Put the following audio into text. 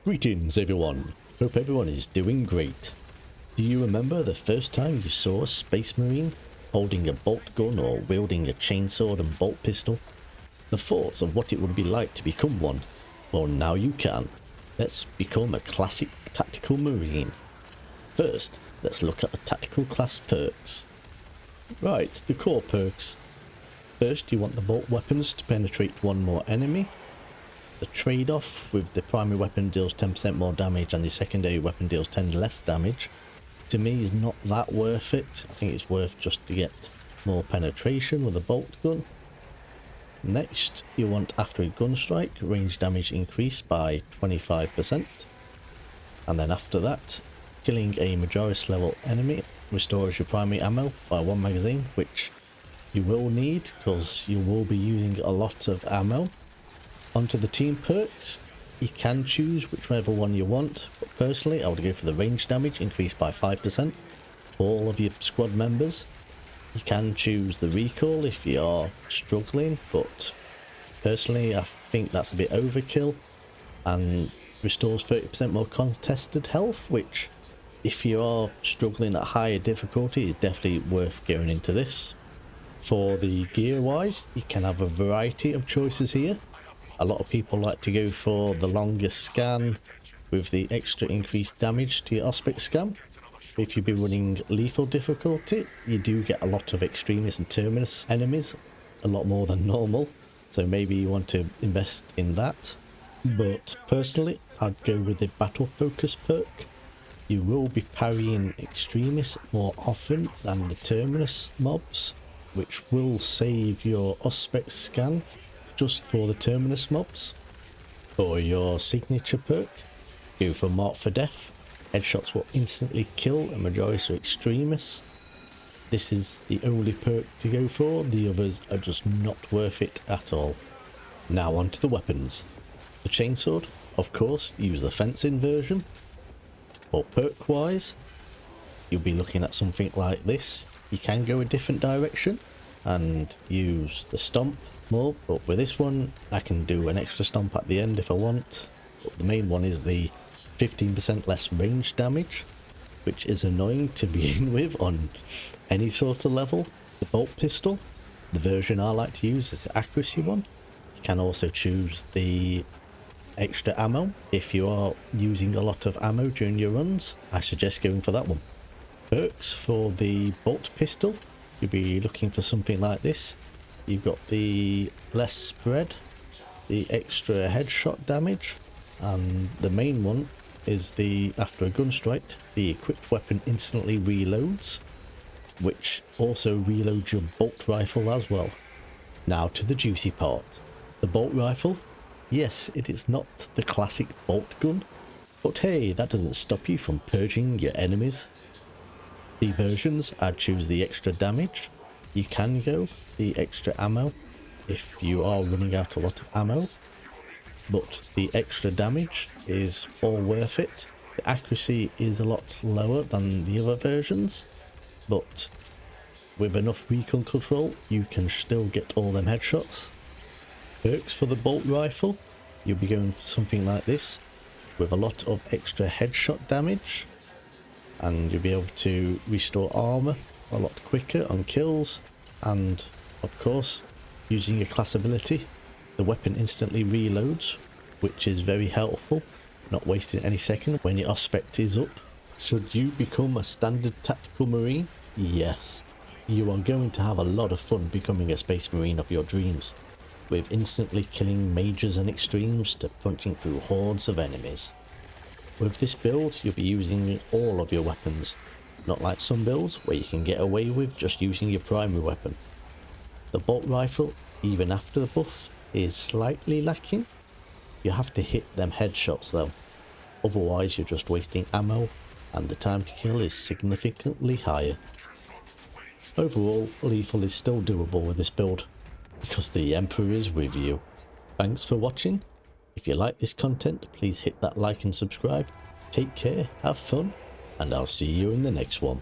Greetings everyone, hope everyone is doing great. Do you remember the first time you saw a Space Marine holding a bolt gun or wielding a chainsword and bolt pistol? The thoughts of what it would be like to become one? Well, now you can. Let's become a classic tactical Marine. First, let's look at the tactical class perks. Right, the core perks. First, you want the bolt weapons to penetrate one more enemy. The trade-off with the primary weapon deals 10% more damage and the secondary weapon deals 10 less damage, to me is not that worth it. I think it's worth just to get more penetration with a bolt gun. Next, you want after a gun strike, range damage increased by 25%. And then after that, killing a Majoris level enemy restores your primary ammo by 1 magazine, which you will need because you will be using a lot of ammo. Onto the team perks, you can choose whichever one you want, but personally I would go for the range damage increased by 5% for all of your squad members. You can choose the recall if you are struggling, but personally I think that's a bit overkill, and restores 30% more contested health, which if you are struggling at higher difficulty is definitely worth going into this. For the gear wise, you can have a variety of choices here. A lot of people like to go for the longest scan with the extra increased damage to your Auspex scan. If you've been running lethal difficulty, you do get a lot of extremists and terminus enemies, a lot more than normal, so maybe you want to invest in that. But personally, I'd go with the battle focus perk. You will be parrying extremists more often than the terminus mobs, which will save your Auspex scan just for the terminus mobs. For your signature perk, go for Mark for Death. Headshots will instantly kill a Majoris or extremists. This is the only perk to go for, the others are just not worth it at all. Now on to the weapons. The chainsword, of course, use the fencing version. For perk wise, you'll be looking at something like this. You can go a different direction and use the stomp more, but with this one I can do an extra stomp at the end if I want. But the main one is the 15% less range damage, which is annoying to begin with on any sort of level. The bolt pistol, the version I like to use is the accuracy one. You can also choose the extra ammo. If you are using a lot of ammo during your runs, I suggest going for that one. Perks for the bolt pistol, you'll be looking for something like this. You've got the less spread, the extra headshot damage, and the main one is the after a gun strike, the equipped weapon instantly reloads, which also reloads your bolt rifle as well. Now to the juicy part. The bolt rifle, yes, it is not the classic bolt gun, but hey, that doesn't stop you from purging your enemies. The versions, I'd choose the extra damage. You can go the extra ammo if you are running out a lot of ammo, but the extra damage is all worth it. The accuracy is a lot lower than the other versions, but with enough recon control you can still get all them headshots. Perks for the bolt rifle, you'll be going for something like this with a lot of extra headshot damage, and you'll be able to restore armor a lot quicker on kills, and of course using your class ability, the weapon instantly reloads, which is very helpful, not wasting any second when your Auspex is up. Should you become a standard tactical marine? Yes, you are going to have a lot of fun becoming a space marine of your dreams, with instantly killing majors and extremes to punching through hordes of enemies. With this build you'll be using all of your weapons, not like some builds where you can get away with just using your primary weapon. The bolt rifle, even after the buff, is slightly lacking. You have to hit them headshots though, otherwise you're just wasting ammo and the time to kill is significantly higher. Overall, lethal is still doable with this build, because the Emperor is with you. Thanks for watching. If you like this content, please hit that like and subscribe. Take care, have fun, and I'll see you in the next one.